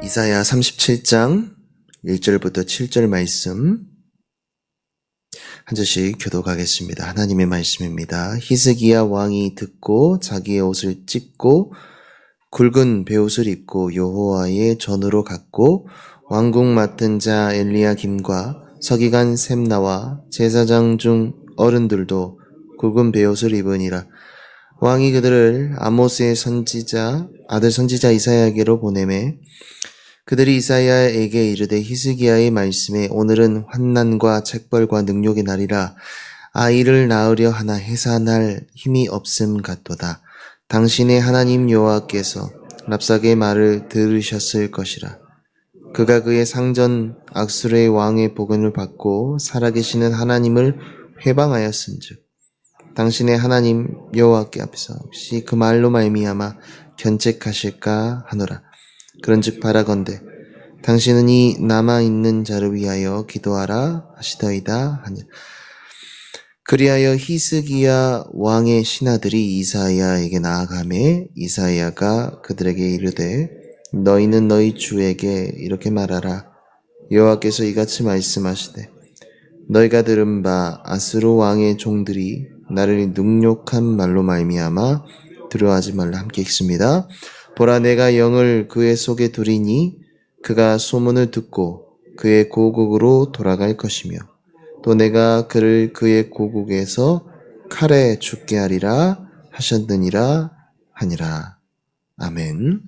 이사야 37장 1절부터 7절 말씀 한 절씩 교독하겠습니다. 하나님의 말씀입니다. 히스기야 왕이 듣고 자기의 옷을 찢고 굵은 베옷을 입고 여호와의 전으로 갔고 왕궁 맡은 자 엘리야김과 서기관 셈나와 제사장 중 어른들도 굵은 베옷을 입으니라. 왕이 그들을 아모스의 아들 선지자 이사야에게로 보내매 그들이 이사야에게 이르되 히스기야의 말씀에 오늘은 환난과 책벌과 능욕의 날이라 아이를 낳으려 하나 해산할 힘이 없음 같도다. 당신의 하나님 여호와께서 랍사게의 말을 들으셨을 것이라. 그가 그의 상전 악수르의 왕의 복음을 받고 살아계시는 하나님을 회방하였은즉 당신의 하나님 여호와께 앞에서 혹시 그 말로 말미암아 견책하실까 하노라. 그런즉 바라건대 당신은 이 남아있는 자를 위하여 기도하라 하시더이다 하니 그리하여 히스기야 왕의 신하들이 이사야에게 나아가매 이사야가 그들에게 이르되 너희는 너희 주에게 이렇게 말하라. 여호와께서 이같이 말씀하시되 너희가 들은 바 아스루 왕의 종들이 나를 능욕한 말로 말미암아 두려워하지 말라. 함께 읽습니다. 보라 내가 영을 그의 속에 두리니 그가 소문을 듣고 그의 고국으로 돌아갈 것이며 또 내가 그를 그의 고국에서 칼에 죽게 하리라 하셨느니라 하니라. 아멘.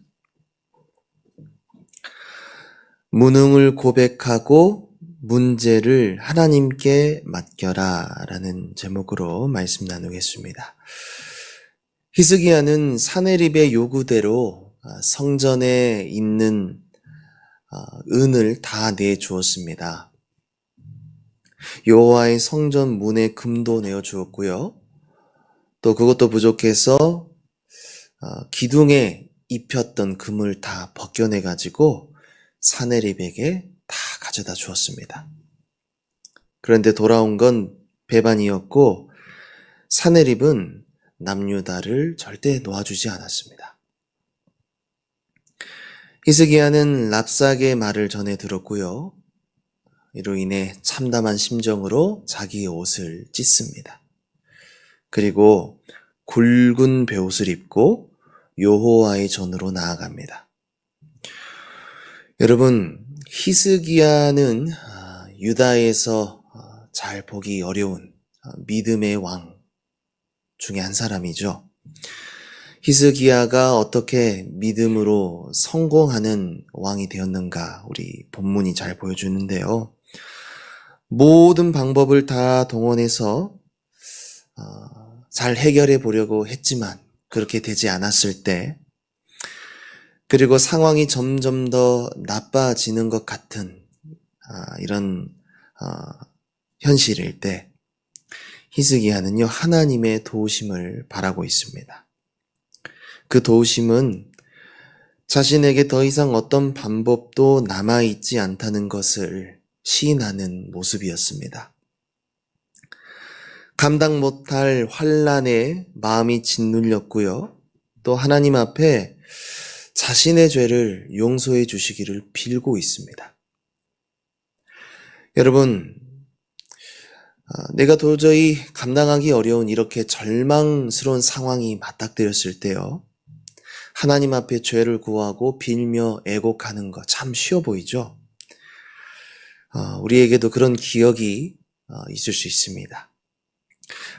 무능을 고백하고 문제를 하나님께 맡겨라 라는 제목으로 말씀 나누겠습니다. 히스기야는 사네립의 요구대로 성전에 있는 은을 다 내주었습니다. 여호와의 성전 문에 금도 내어주었고요. 또 그것도 부족해서 기둥에 입혔던 금을 다 벗겨내가지고 사네립에게 다 가져다 주었습니다. 그런데 돌아온 건 배반이었고 사네립은 남유다를 절대 놓아주지 않았습니다. 히스기야는 랍사게의 말을 전해 들었고요. 이로 인해 참담한 심정으로 자기의 옷을 찢습니다. 그리고 굵은 베옷을 입고 여호와의 전으로 나아갑니다. 여러분, 히스기야는 유다에서 잘 보기 어려운 믿음의 왕 중에 한 사람이죠. 히스기야가 어떻게 믿음으로 성공하는 왕이 되었는가 우리 본문이 잘 보여주는데요. 모든 방법을 다 동원해서 잘 해결해 보려고 했지만 그렇게 되지 않았을 때, 그리고 상황이 점점 더 나빠지는 것 같은 이런 현실일 때 히스기야는요 하나님의 도우심을 바라고 있습니다. 그 도우심은 자신에게 더 이상 어떤 방법도 남아있지 않다는 것을 시인하는 모습이었습니다. 감당 못할 환난에 마음이 짓눌렸고요. 또 하나님 앞에 자신의 죄를 용서해 주시기를 빌고 있습니다. 여러분, 내가 도저히 감당하기 어려운 이렇게 절망스러운 상황이 맞닥뜨렸을 때요. 하나님 앞에 죄를 구하고 빌며 애곡하는 거 참 쉬워 보이죠? 우리에게도 그런 기억이 있을 수 있습니다.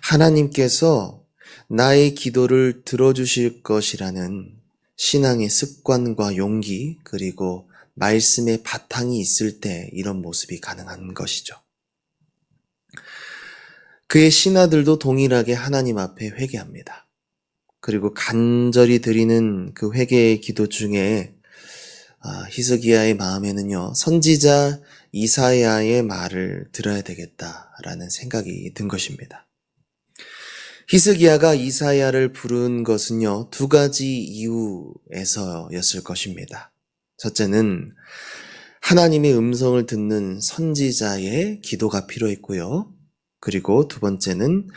하나님께서 나의 기도를 들어주실 것이라는 신앙의 습관과 용기, 그리고 말씀의 바탕이 있을 때 이런 모습이 가능한 것이죠. 그의 신하들도 동일하게 하나님 앞에 회개합니다. 그리고 간절히 드리는 그 회개의 기도 중에 히스기야의 마음에는요 선지자 이사야의 말을 들어야 되겠다라는 생각이 든 것입니다. 히스기야가 이사야를 부른 것은요 두 가지 이유에서였을 것입니다. 첫째는 하나님의 음성을 듣는 선지자의 기도가 필요했고요. 그리고 두 번째는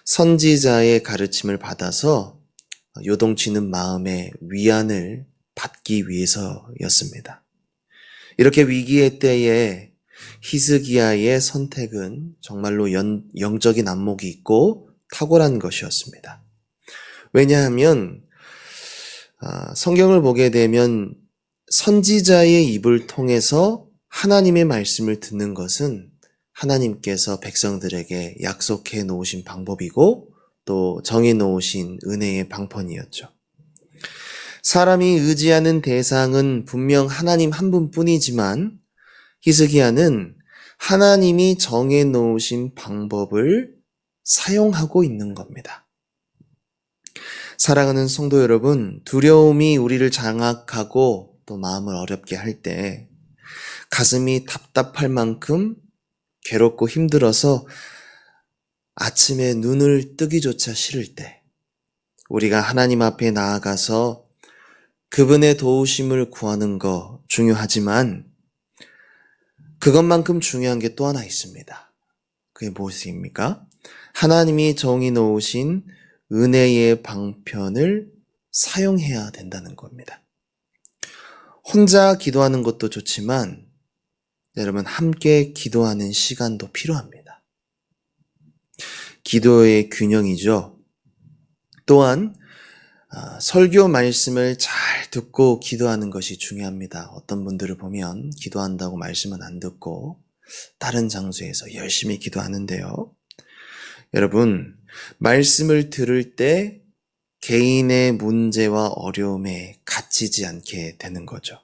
선지자의 가르침을 받아서 요동치는 마음의 위안을 받기 위해서였습니다. 이렇게 위기의 때에 히스기야의 선택은 정말로 영적인 안목이 있고 탁월한 것이었습니다. 왜냐하면 성경을 보게 되면 선지자의 입을 통해서 하나님의 말씀을 듣는 것은 하나님께서 백성들에게 약속해 놓으신 방법이고 또 정해 놓으신 은혜의 방편이었죠. 사람이 의지하는 대상은 분명 하나님 한 분뿐이지만 히스기야는 하나님이 정해 놓으신 방법을 사용하고 있는 겁니다. 사랑하는 성도 여러분, 두려움이 우리를 장악하고 또 마음을 어렵게 할 때 가슴이 답답할 만큼 괴롭고 힘들어서 아침에 눈을 뜨기조차 싫을 때 우리가 하나님 앞에 나아가서 그분의 도우심을 구하는 거 중요하지만 그것만큼 중요한 게 또 하나 있습니다. 그게 무엇입니까? 하나님이 정해 놓으신 은혜의 방편을 사용해야 된다는 겁니다. 혼자 기도하는 것도 좋지만 여러분 함께 기도하는 시간도 필요합니다. 기도의 균형이죠. 또한 설교 말씀을 잘 듣고 기도하는 것이 중요합니다. 어떤 분들을 보면 기도한다고 말씀은 안 듣고 다른 장소에서 열심히 기도하는데요. 여러분, 말씀을 들을 때 개인의 문제와 어려움에 갇히지 않게 되는 거죠.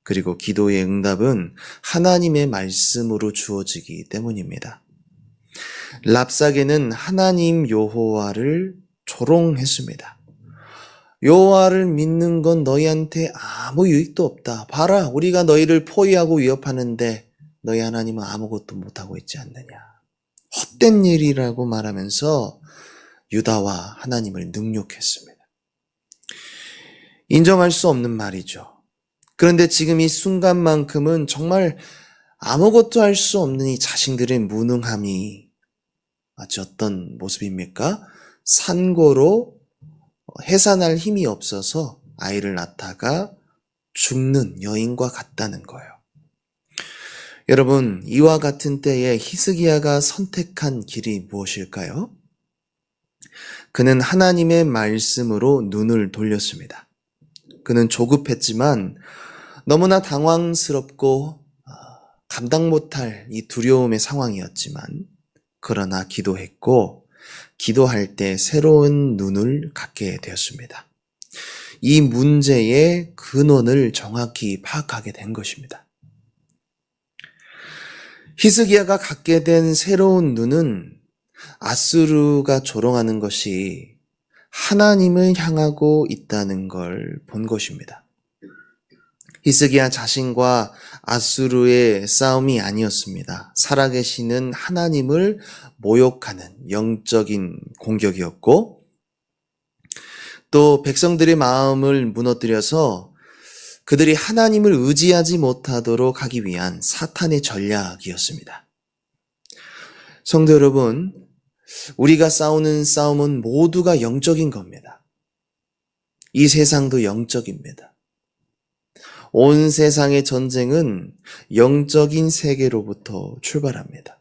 그리고 기도의 응답은 하나님의 말씀으로 주어지기 때문입니다. 랍사게는 하나님 여호와를 조롱했습니다. 여호와를 믿는 건 너희한테 아무 유익도 없다. 봐라, 우리가 너희를 포위하고 위협하는데 너희 하나님은 아무것도 못하고 있지 않느냐. 헛된 일이라고 말하면서 유다와 하나님을 능욕했습니다. 인정할 수 없는 말이죠. 그런데 지금 이 순간만큼은 정말 아무것도 할 수 없는 이 자신들의 무능함이 마치 어떤 모습입니까? 산고로 해산할 힘이 없어서 아이를 낳다가 죽는 여인과 같다는 거예요. 여러분, 이와 같은 때에 히스기야가 선택한 길이 무엇일까요? 그는 하나님의 말씀으로 눈을 돌렸습니다. 그는 조급했지만 너무나 당황스럽고 감당 못할 이 두려움의 상황이었지만 그러나 기도했고 기도할 때 새로운 눈을 갖게 되었습니다. 이 문제의 근원을 정확히 파악하게 된 것입니다. 히스기야가 갖게 된 새로운 눈은 아수르가 조롱하는 것이 하나님을 향하고 있다는 걸 본 것입니다. 히스기야 자신과 아수르의 싸움이 아니었습니다. 살아계시는 하나님을 모욕하는 영적인 공격이었고 또 백성들의 마음을 무너뜨려서 그들이 하나님을 의지하지 못하도록 하기 위한 사탄의 전략이었습니다. 성도 여러분, 우리가 싸우는 싸움은 모두가 영적인 겁니다. 이 세상도 영적입니다. 온 세상의 전쟁은 영적인 세계로부터 출발합니다.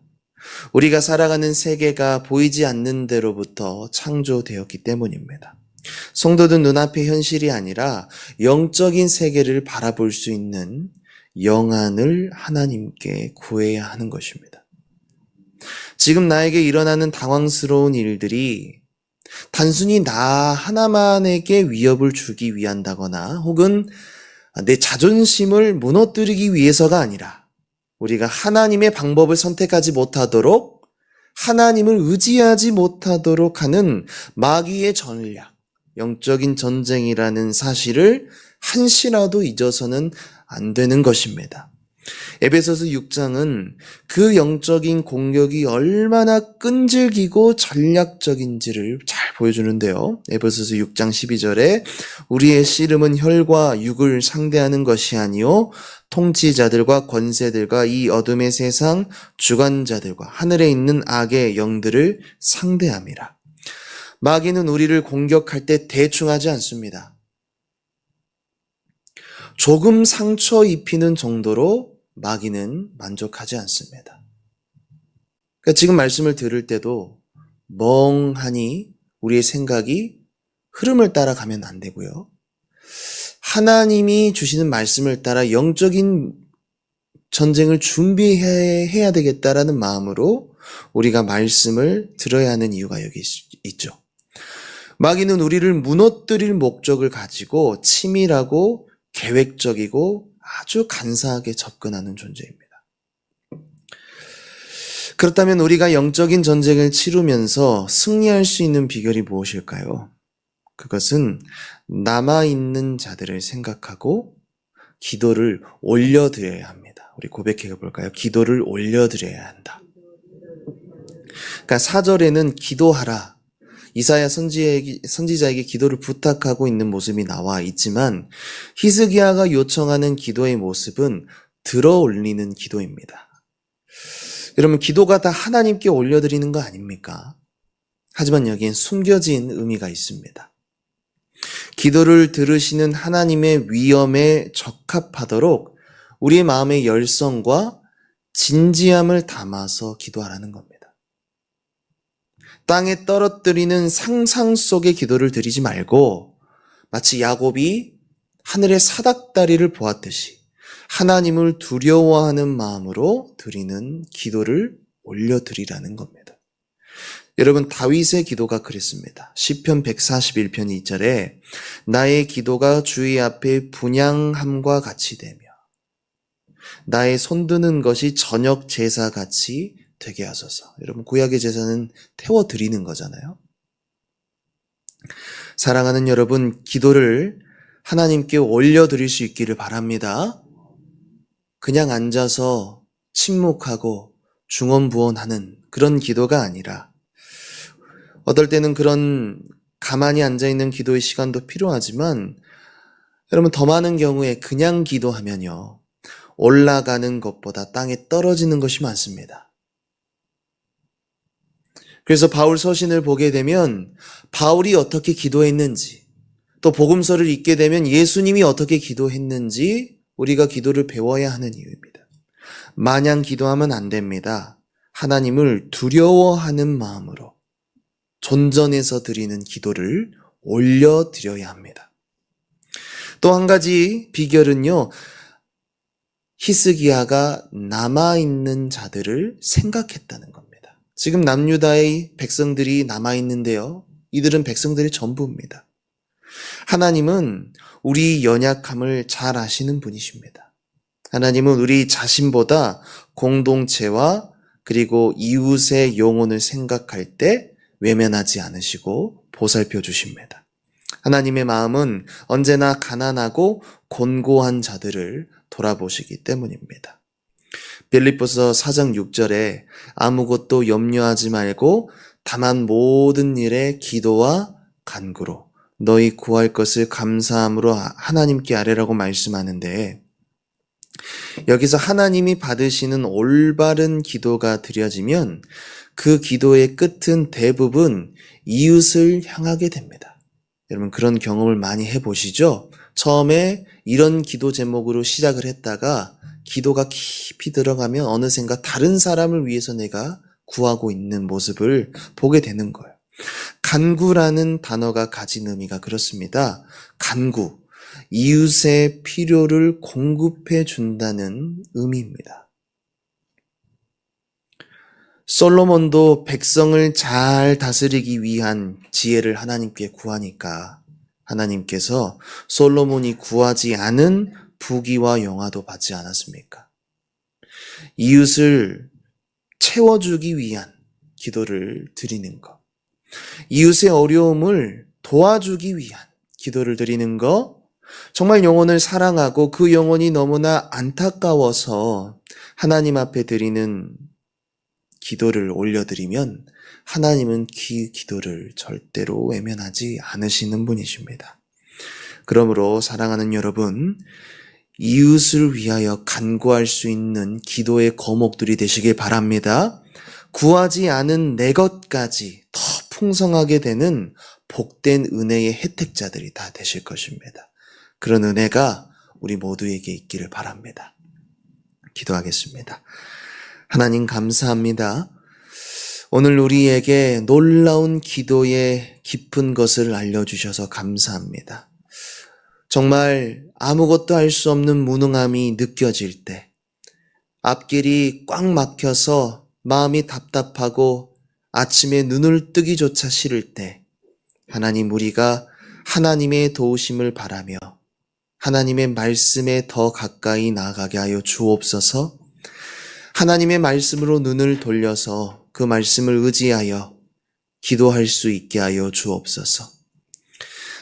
우리가 살아가는 세계가 보이지 않는 데로부터 창조되었기 때문입니다. 성도들 눈앞의 현실이 아니라 영적인 세계를 바라볼 수 있는 영안을 하나님께 구해야 하는 것입니다. 지금 나에게 일어나는 당황스러운 일들이 단순히 나 하나만에게 위협을 주기 위한다거나 혹은 내 자존심을 무너뜨리기 위해서가 아니라 우리가 하나님의 방법을 선택하지 못하도록 하나님을 의지하지 못하도록 하는 마귀의 전략, 영적인 전쟁이라는 사실을 한시라도 잊어서는 안 되는 것입니다. 에베소서 6장은 그 영적인 공격이 얼마나 끈질기고 전략적인지를 잘 보여주는데요. 에베소서 6장 12절에 우리의 씨름은 혈과 육을 상대하는 것이 아니요 통치자들과 권세들과 이 어둠의 세상 주관자들과 하늘에 있는 악의 영들을 상대함이라. 마귀는 우리를 공격할 때 대충 하지 않습니다. 조금 상처 입히는 정도로 마귀는 만족하지 않습니다. 그러니까 지금 말씀을 들을 때도 멍하니 우리의 생각이 흐름을 따라가면 안 되고요. 하나님이 주시는 말씀을 따라 영적인 전쟁을 준비해야 되겠다라는 마음으로 우리가 말씀을 들어야 하는 이유가 여기 있죠. 마귀는 우리를 무너뜨릴 목적을 가지고 치밀하고 계획적이고 아주 간사하게 접근하는 존재입니다. 그렇다면 우리가 영적인 전쟁을 치르면서 승리할 수 있는 비결이 무엇일까요? 그것은 남아있는 자들을 생각하고 기도를 올려드려야 합니다. 우리 고백해 볼까요? 기도를 올려드려야 한다. 그러니까 4절에는 기도하라. 이사야 선지자에게 기도를 부탁하고 있는 모습이 나와 있지만 히스기야가 요청하는 기도의 모습은 들어 올리는 기도입니다. 여러분, 기도가 다 하나님께 올려드리는 거 아닙니까? 하지만 여기엔 숨겨진 의미가 있습니다. 기도를 들으시는 하나님의 위엄에 적합하도록 우리의 마음의 열성과 진지함을 담아서 기도하라는 겁니다. 땅에 떨어뜨리는 상상 속의 기도를 드리지 말고 마치 야곱이 하늘의 사닥다리를 보았듯이 하나님을 두려워하는 마음으로 드리는 기도를 올려드리라는 겁니다. 여러분, 다윗의 기도가 그랬습니다. 시편 141편 2절에 나의 기도가 주의 앞에 분향함과 같이 되며 나의 손드는 것이 저녁 제사같이 되게 하소서. 여러분, 구약의 제사는 태워드리는 거잖아요. 사랑하는 여러분, 기도를 하나님께 올려드릴 수 있기를 바랍니다. 그냥 앉아서 침묵하고 중언부언하는 그런 기도가 아니라 어떨 때는 그런 가만히 앉아있는 기도의 시간도 필요하지만 여러분, 더 많은 경우에 그냥 기도하면요, 올라가는 것보다 땅에 떨어지는 것이 많습니다. 그래서 바울 서신을 보게 되면 바울이 어떻게 기도했는지, 또 복음서를 읽게 되면 예수님이 어떻게 기도했는지 우리가 기도를 배워야 하는 이유입니다. 마냥 기도하면 안 됩니다. 하나님을 두려워하는 마음으로 존전해서 드리는 기도를 올려드려야 합니다. 또 한 가지 비결은요, 히스기야가 남아있는 자들을 생각했다는 겁니다. 지금 남유다의 백성들이 남아있는데요, 이들은 백성들의 전부입니다. 하나님은 우리 연약함을 잘 아시는 분이십니다. 하나님은 우리 자신보다 공동체와 그리고 이웃의 영혼을 생각할 때 외면하지 않으시고 보살펴 주십니다. 하나님의 마음은 언제나 가난하고 곤고한 자들을 돌아보시기 때문입니다. 빌립보서 4장 6절에 아무것도 염려하지 말고 다만 모든 일에 기도와 간구로 너희 구할 것을 감사함으로 하나님께 아뢰라고 말씀하는데, 여기서 하나님이 받으시는 올바른 기도가 드려지면 그 기도의 끝은 대부분 이웃을 향하게 됩니다. 여러분, 그런 경험을 많이 해보시죠? 처음에 이런 기도 제목으로 시작을 했다가 기도가 깊이 들어가면 어느샌가 다른 사람을 위해서 내가 구하고 있는 모습을 보게 되는 거예요. 간구라는 단어가 가진 의미가 그렇습니다. 간구, 이웃의 필요를 공급해 준다는 의미입니다. 솔로몬도 백성을 잘 다스리기 위한 지혜를 하나님께 구하니까 하나님께서 솔로몬이 구하지 않은 부귀와 영화도 받지 않았습니까? 이웃을 채워주기 위한 기도를 드리는 것, 이웃의 어려움을 도와주기 위한 기도를 드리는 것, 정말 영혼을 사랑하고 그 영혼이 너무나 안타까워서 하나님 앞에 드리는 기도를 올려드리면 하나님은 그 기도를 절대로 외면하지 않으시는 분이십니다. 그러므로 사랑하는 여러분, 이웃을 위하여 간구할 수 있는 기도의 거목들이 되시길 바랍니다. 구하지 않은 내 것까지 더 풍성하게 되는 복된 은혜의 혜택자들이 다 되실 것입니다. 그런 은혜가 우리 모두에게 있기를 바랍니다. 기도하겠습니다. 하나님 감사합니다. 오늘 우리에게 놀라운 기도의 깊은 것을 알려주셔서 감사합니다. 정말 아무것도 할 수 없는 무능함이 느껴질 때, 앞길이 꽉 막혀서 마음이 답답하고 아침에 눈을 뜨기조차 싫을 때, 하나님 우리가 하나님의 도우심을 바라며 하나님의 말씀에 더 가까이 나아가게 하여 주옵소서. 하나님의 말씀으로 눈을 돌려서 그 말씀을 의지하여 기도할 수 있게 하여 주옵소서.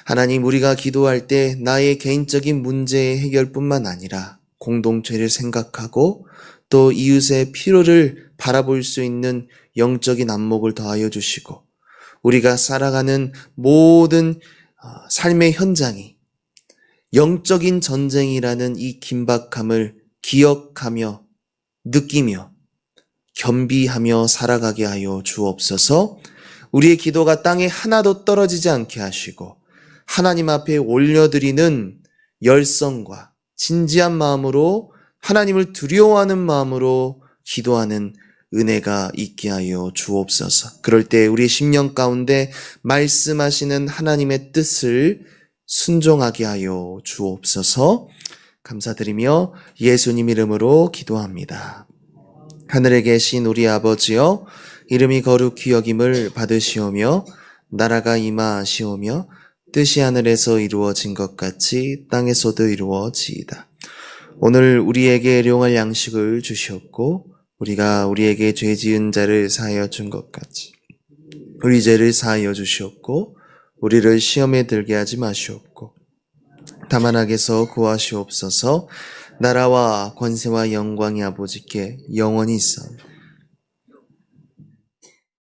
하나님, 우리가 기도할 때 나의 개인적인 문제의 해결뿐만 아니라 공동체를 생각하고 또 이웃의 필요를 바라볼 수 있는 영적인 안목을 더하여 주시고, 우리가 살아가는 모든 삶의 현장이 영적인 전쟁이라는 이 긴박함을 기억하며 느끼며 겸비하며 살아가게 하여 주옵소서. 우리의 기도가 땅에 하나도 떨어지지 않게 하시고 하나님 앞에 올려드리는 열성과 진지한 마음으로 하나님을 두려워하는 마음으로 기도하는 은혜가 있게 하여 주옵소서. 그럴 때 우리의 심령 가운데 말씀하시는 하나님의 뜻을 순종하게 하여 주옵소서. 감사드리며 예수님 이름으로 기도합니다. 하늘에 계신 우리 아버지여, 이름이 거룩히 여김을 받으시오며 나라가 임하시오며 뜻이 하늘에서 이루어진 것 같이 땅에서도 이루어지이다. 오늘 우리에게 일용할 양식을 주시옵고 우리가 우리에게 죄 지은 자를 사하여 준 것 같이 우리 죄를 사하여 주시옵고 우리를 시험에 들게 하지 마시옵고 다만 악에서 구하시옵소서. 나라와 권세와 영광이 아버지께 영원히 있사옵나다.